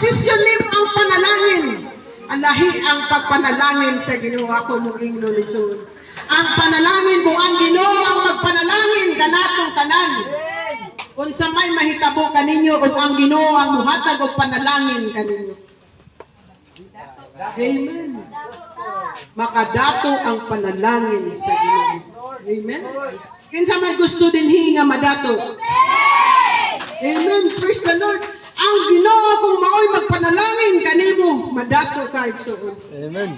positioning ang panalangin. Alahi ang pagpanalangin sa Ginoo ako mong ingnolisod. Ang panalangin mo ang Ginoo ang magpanalangin kanatong tanan. Unsa may mahitabo kaninyo ug ang Ginoo ang muhatag og panalangin kaninyo. Amen. Makadato ang panalangin sa Ginoo. Amen. Kinsa may gusto din nga madato? Amen. Praise the Lord. Ang Ginoo kung maoy magpanalangin kanimo, madato ka igsoon. Amen.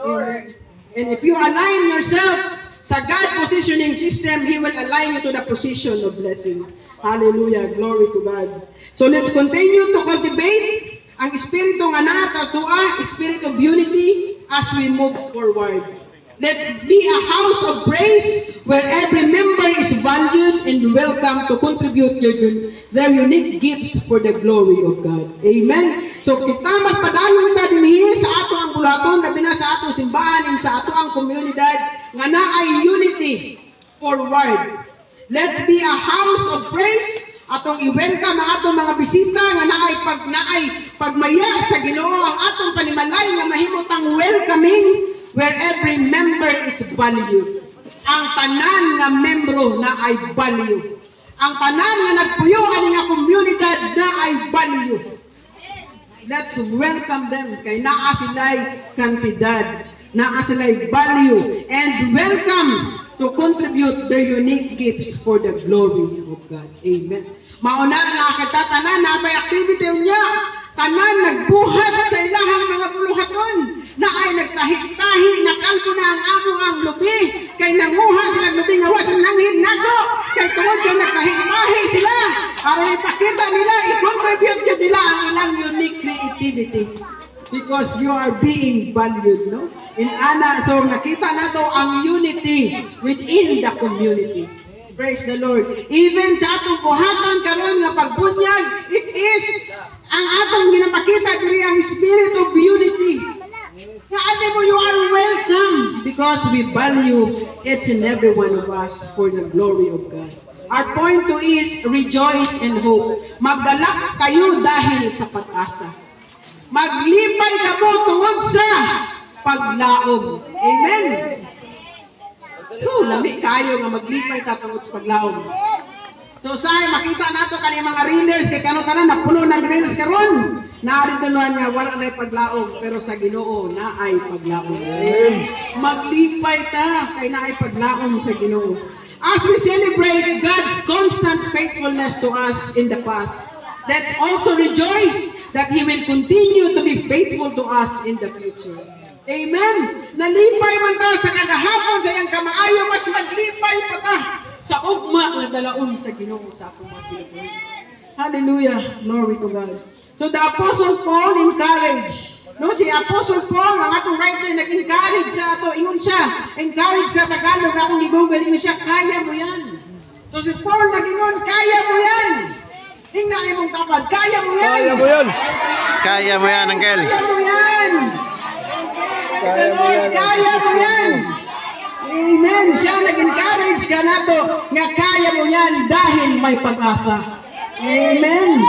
Amen. And if you align yourself sa God positioning system, He will align you to the position of blessing. Hallelujah. Glory to God. So let's continue to cultivate ang espiritu nga natatuwa, spirit of unity as we move forward. Let's be a house of praise where every member is valued and welcome to contribute their unique gifts for the glory of God. Amen. So kita magpadayon ta dinhi sa ato ang bulaton, labi na sa ato simbahan and sa ato ang komunidad nga naay unity forward. Let's be a house of praise. Atong i-welcome ang atong mga bisita nga naay pagmaya sa Ginoo ang atong panimalay nga mahimutang welcoming where every member is valued. Ang tanan nga membro na ay value. Ang tanan nga nagpuyo ani nga komunidad na ay value. Let's welcome them kay naa sila'y kantidad, naa sila'y value, and welcome to contribute their unique gifts for the glory of God. Amen. Mauna nga kita tanan na may activity niya. Tanan nagbuhat sa ilahang mga buluhaton na ay nagtahi-tahi, nakalko na ang among ang lubi, kay nanguha sila lubi nga wasan nanghin nago, kay tungod kay nagtahi-tahi sila, aron ipakita nila, i-contribute yun nila ang ilang unique creativity. Because you are being valued, no? In ana, so nakita na to ang unity within the community. Praise the Lord. Even sa atong buhaton karon nga pagbunyag, it is ang atong ginapakita diri ang spirit of unity. Nga ate mo, you are welcome because we value each and every one of us for the glory of God. Our point 2 is rejoice and hope. Maggalak kayo dahil sa pag-asa. Maglipay kamo tungod sa paglaom. Amen. Lami kayo nga maglipay ta tungod sa paglaom. So say makita nato kani mga readers kay kano tanan napuno ng readers karon. Naari tunuan nga wala na paglaom pero sa Ginoo na ay paglaom. Amen. Maglipay ta kay na ay paglaom sa Ginoo. As we celebrate God's constant faithfulness to us in the past, let's also rejoice that He will continue to be faithful to us in the future. Amen. Nalipay man ta sa kagahapon sa iyang kamaayo, mas maglipay pa ta sa ugma nga dalaon sa Ginoo sa atong mga kinabuhi. Hallelujah. Glory to God. So the Apostle Paul encouraged. No, si Apostle Paul, ang atong writer, nag-encourage sa ato. Ingon siya, encourage sa Tagalog, akong gigugol, ingon siya, kaya mo yan. So si Paul nag-ingon, kaya mo yan. Hingna imong tapad, kaya mo yan. Kaya mo yan. Kaya mo yan, Uncle. Kaya mo yan. Kaya mo yan. Kaya mo yan. Amen. Siya nag-encourage ka na to nga kaya mo yan dahil may pag-asa. Amen.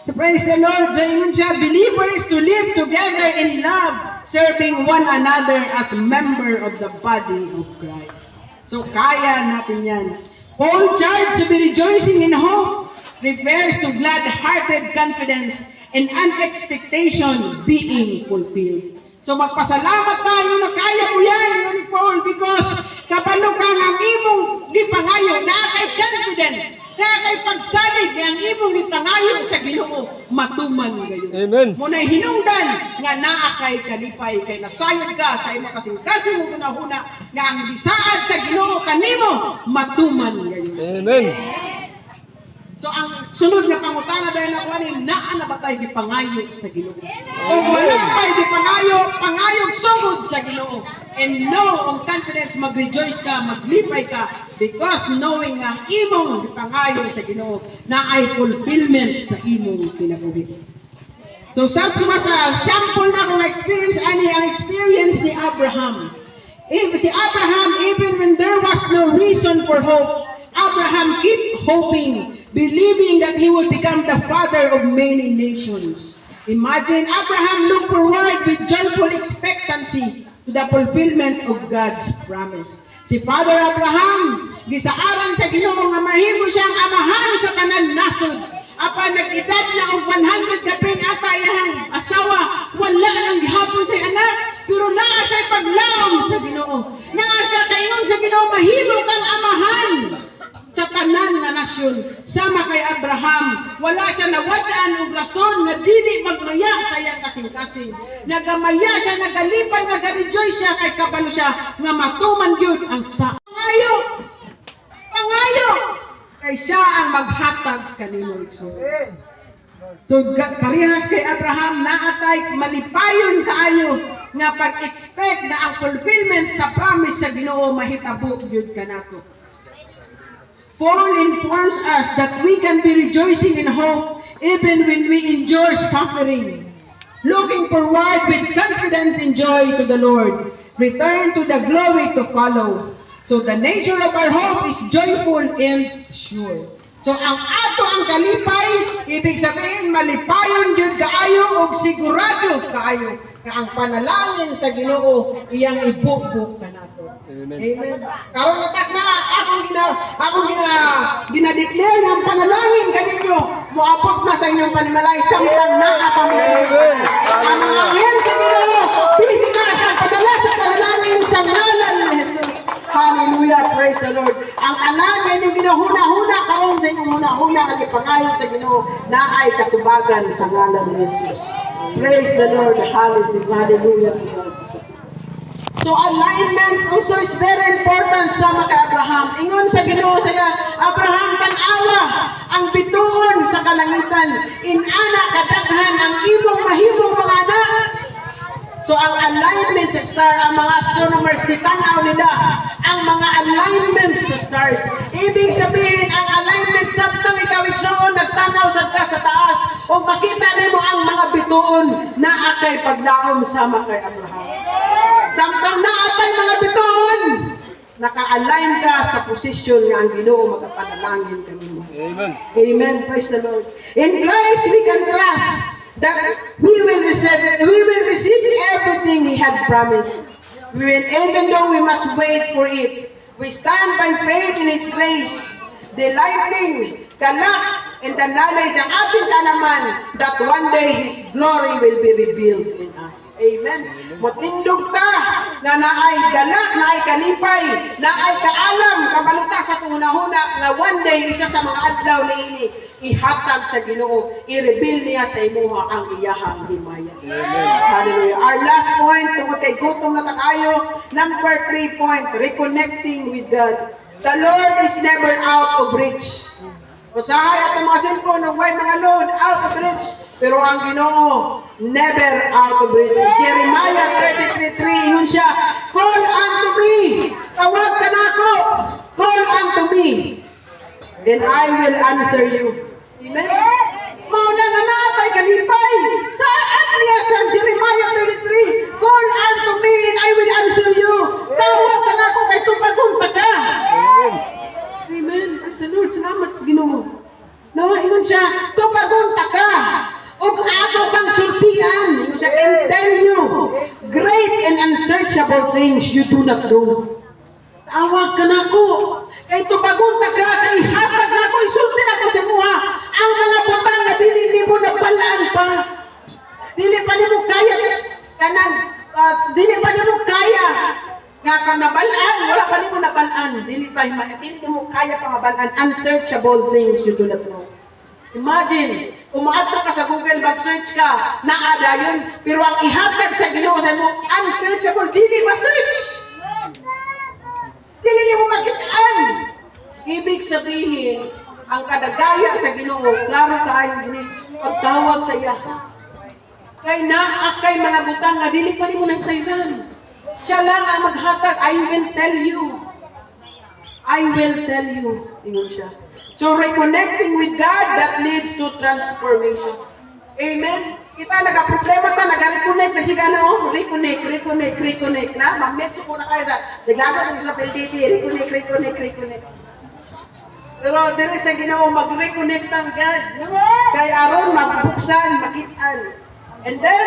So praise the Lord. So yun siya, believers to live together in love, serving one another as member of the body of Christ. So kaya natin yan. Paul charged to be rejoicing in hope refers to glad-hearted confidence and an expectation being fulfilled. So magpasalamat tayo na kaya mo yan, ni Paul, because kabalo ka ang imong gipangayo, na kay confidence, na kay pagsalig, na ang imong gipangayo sa Ginoo, matuman gayon. Amen. Muna'y hinungdan nga naa kay kalipay, kay nasayod ka sa imong kasing-kasing mo hunahuna, nga ang gisaad sa Ginoo kanimo, matuman gayon. Amen. So ang sunod nga pangutana dahil ako ani naa na ba tayo gipangayo sa Ginoo? O wala tayo gipangayo, pangayog sugod sa Ginoo. And know ang confidence, mag-rejoice ka, maglipay ka, because knowing ang imong gipangayo sa Ginoo na ay fulfillment sa imong kinabuhi. So sa sample na kong experience ani ang experience ni Abraham. Si Abraham, even when there was no reason for hope, Abraham kept hoping, believing that he would become the father of many nations. Imagine, Abraham looked forward with joyful expectancy to the fulfillment of God's promise. Si Father Abraham, gisaaran sa Ginoo nga mahimo siyang amahan sa kanan nasod. Apan nag-edad na og 100 kapin ata iyang asawa, wala nang gihapon sa anak, pero naa siya paglaom sa Ginoo. Naa siya kaingon sa Ginoo, mahimo kang amahan sa tanan nga nasyon. Sama kay Abraham, wala siya nawadaan og rason nga dili magmaya sa iyang kasing-kasing. Nagamaya siya, nagalipay, nagarejoice siya kay kabalo siya nga matuman gyud ang sa pangayo. Pangayo kay siya ang maghatag kanimo igsoon. So parehas kay Abraham naatay malipayon kaayo nga pag-expect na ang fulfillment sa promise sa Ginoo mahitabo gyud kanato. Paul informs us that we can be rejoicing in hope even when we endure suffering, looking forward with confidence and joy to the Lord, return to the glory to follow. So the nature of our hope is joyful and sure. So ang ato ang kalipay, ibig sabihin malipayon gyud kaayo og sigurado kaayo nga ang panalangin sa Ginoo iyang ibukbuk kanato. Amen. Karon natak na akong ginadeclare nga ang panalangin kaninyo moabot na sa inyong panimalay samtang nakakamo. Ang mga anghel sa Ginoo busy na pagpadala sa panalangin sa ngalan ni Jesus. Hallelujah, praise the Lord. Ang anangin yung ginahuna-huna karon sa inyong huna-huna ang ipangayon sa Ginoo na ay katubagan sa ngalan ni Jesus. Praise the Lord. Hallelujah to God. So alignment also is very important sa kay Abraham. Ingon sa Ginoo sa Abraham, tan-awa ang bituon sa kalangitan. Inana kadaghan ang imong mahimong mga anak. So ang alignment sa star, ang mga astronomers gitanaw nila ang mga alignment sa stars. Ibig sabihin ang alignment samtang ikaw igsoon nagtanaw sa ka sa taas o makita nimo ang mga bituon na akay paglaom sama kay Abraham. Samtang naatay mga bituon, naka-align ka sa posisyon nga ang Ginoo magapanalangin kanimo. Amen. Amen. Praise the Lord. In Christ we can trust that we will receive everything He had promised. Even though we must wait for it, we stand by faith in His grace, delighting, galak, and the knowledge ang ating kanaman that one day His glory will be revealed in us. Amen. Motindog ta na naay galak, naay kalipay, naay kaalam, kabaluta sa tunahuna na one day isa sa mga adlaw niini ihatag sa Ginoo, i-reveal niya sa imuha ang iyahang himaya. Hallelujah. Our last point, tungkol kay gutom na takayo, number 3 point, reconnecting with God. The Lord is never out of reach. Usahay at mga cellphone ng white mga load, out of reach. Pero ang Ginoo, never out of reach. Jeremiah 33:3, yun siya, call unto me, tawag ka na ako, call unto me, then I will answer you. Amen? Mauna nga natay kalipay. Saan niya sa Jeremiah 33? Call unto me and I will answer you. Tawag ka na ako kay tupagon pa ka. Amen. Praise the Lord. Salamat sa Ginoo. No, ingon siya, tupagon ta ka. Og ato kang sultian. Ingon siya, and tell you great and unsearchable things you do not know. Tawag ka na ako. Kay tubagon ta ka, kay hatag na ako, isulti na ako sa muha. Ang mga butang na dili mo napalaan pa. Dili pa ni mo kaya dili pa ni mo kaya nga kang nabalaan, wala pa ni mo nabalaan. Dili mo kaya pa mabalaan. Unsearchable things you do not know. Imagine, umaadto ka sa Google, mag-search ka, naada yun, pero ang ihatag sa Ginoo sa mo, unsearchable, dili ma-search. Dili niyo mo makitaan. Ibig sabihin, ang kadagaya sa Ginoo, klaro kaayo gini, pagtawag sa iya. Kay naakay mga butang nga dili pa nimo nang sayran. Siya lang ang maghatag, I will tell you. I will tell you. Ingon siya. So reconnecting with God, that leads to transformation. Amen. Kita nagka-problema ta, nag-reconnect, nagsigana reconnect na. Mag-metso po na kayo sa, naglagot sa PLDT, reconnect. Pero dire sa Ginoo mag-reconnect ang God. Kay aron mabuksan, makitaan. And then,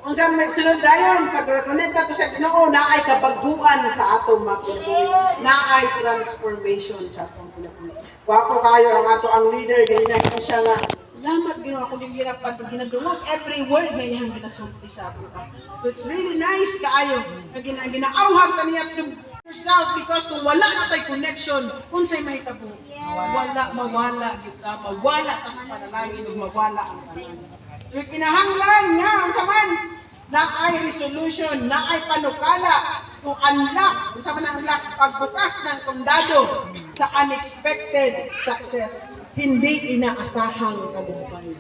kung sa may sunod dayon, pag reconnect na to sa Ginoo, naay kabaguan sa atong mga kinabuhi. Naay transformation sa atong kinabuhi. Wapo kayo ang ato ang leader, ganyan ko siya nga, salamat Ginoo ako yung ginadungog every word na iyang ginasulti sa ato. So it's really nice kaayo na ginaawhag ta niya to yourself because kung wala na tay connection, unsay mahitabo? Mawala kita, mawala tas panalangin ug mawala ang tanan. Yung kinahanglan nga unsa man naay resolution, naay panukala kung unlock, unsa man ang unlock pagbukas ng kondado sa unexpected success, hindi inaasahang tagumpay.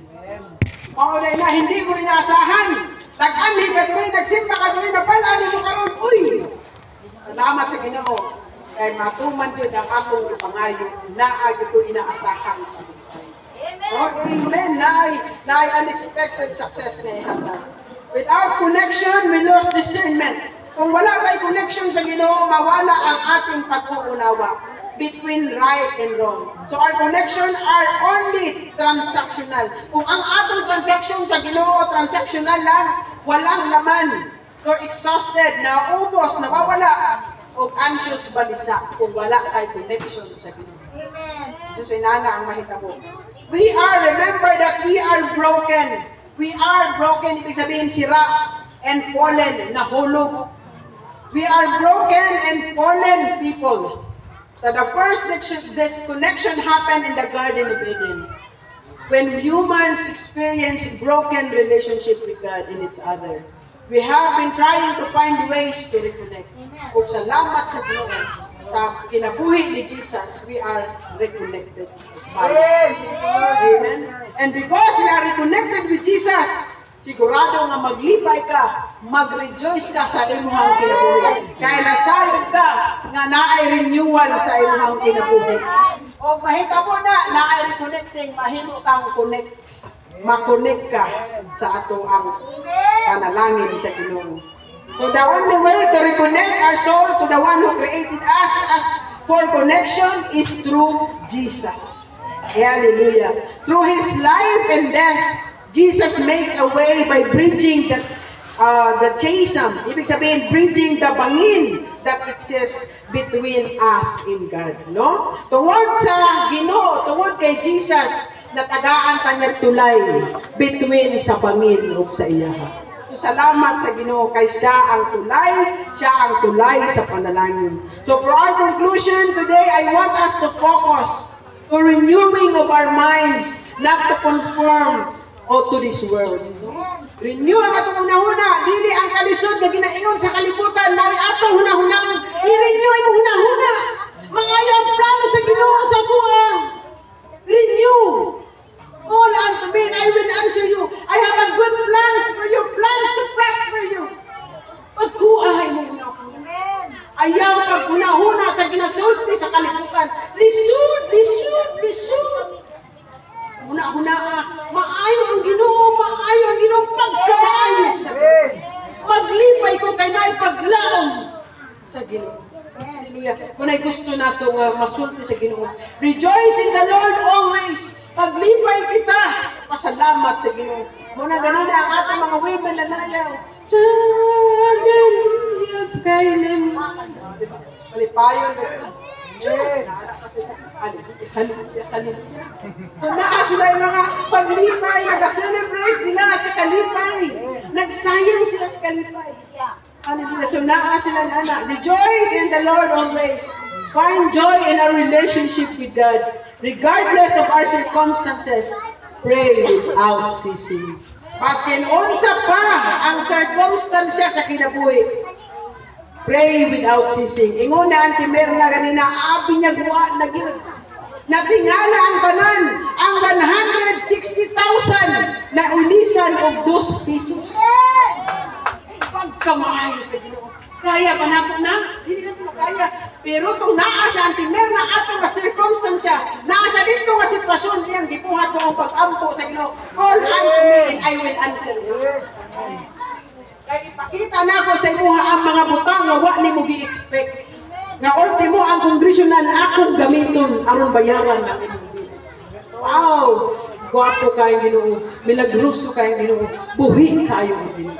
Maunay na hindi mo inaasahan. Nag-ani ka rin, nagsimba ka rin, napalaan mo karon, uy! Salamat sa Ginoo. Kay matuman jud ang akong pangayo na ito inaasahang tagumpay. Oh, amen. Naay unexpected success na ihatag. Without connection, we lose discernment. Kung wala tayong connection sa Ginoo, mawala ang ating pag-uunawa between right and wrong. So our connection are only transactional. Kung ang atong transaction sa Ginoo transactional lang, walang laman. So exhausted, naubos, nawawala, o anxious balisa kung wala tayong connection sa Ginoo. Amen. So sinana ang mahitabo. Remember that we are broken. We are broken, ibig sabihin sira and fallen, nahulog. We are broken and fallen people. So the first disconnection happened in the Garden of Eden. When humans experience broken relationship with God and each other. We have been trying to find ways to reconnect. Kung salamat sa Ginoo, sa kinabuhi ni Jesus, we are reconnected. Amen. And because we are reconnected with Jesus, sigurado nga maglipay ka, mag-rejoice ka sa imong kinabuhi. Kaya nasayod ka nga naay renewal sa imong kinabuhi. O mahitabo na naay reconnecting, mahimo kang makonect ka sa ato ang panalangin sa Ginoo. So the only way to reconnect our soul to the one who created us as for connection is through Jesus. Hallelujah. Through His life and death, Jesus makes a way by bridging the chasm. Ibig sabihin, bridging the bangin that exists between us and God. No? Tungod sa Ginoo, tungod kay Jesus, natagaan tanyag tulay between sa bangin ug sa iya. So, salamat sa Ginoo kay siya ang tulay sa panalangin. So for our conclusion today, I want us to focus on renewing of our minds, not to conform to this world. Renew ang atong hunahuna, dili ang kalisod na ginaingon sa kalibutan, mao atong hunahunahon. I-renew ang hunahuna. Maayo ang plano sa Ginoo sa tuwa. Renew. Call unto me and I will answer you. I have a good plans for you, plans to prosper you. Pagkuhay mo hunahuna. Ayaw paghunahuna sa ginasulti sa kalibutan. Lisud. Huna-huna, maayo ang Ginoo, pagkamaayo sa Ginoo. Maglipay ko kay naay paglaom sa Ginoo. Hallelujah. Kung ay gusto nato masulti sa Ginoo, rejoice in the Lord always. Paglipay kita, pasalamat sa Ginoo. Muna ganun na ang ating mga women na nayaw. Hallelujah, kailan. Diba? Malipayon ba sila? Naala pa sila. Hallelujah. So naa sila yung mga paglipay, nag-celebrate sila sa kalipay. Nagsayang sila sa kalipay. Hallelujah. So naa sila na. Rejoice in the Lord always. Find joy in our relationship with God. Regardless of our circumstances, pray without ceasing. Paskin unsa pa ang circumstansya sa kinabuhi. Pray without ceasing. Ingon na Auntie Merna ganina, abi niya guwa natingala ang tanan, ang 160,000 na ulisan og 2 pesos. Pagkamaayo sa Ginoo. Kaya pa nato na? Dili na ito makaya. Pero kung naa sa Auntie Merna ato nga circumstansya, naa sa dito nga sitwasyon, iyang gibuhat mo ang pag-ampo sa Ginoo. Call unto me and I will answer you. Kaya ipakita na ko sa imuha ang mga butang nga wa nimo gi-expect. Nga ultimo ang kongressional akong gamiton aron bayaran na imong bill. Wow! Gwapo kayo Ginoo, milagroso kayo Ginoo, buhi kayo Ginoo.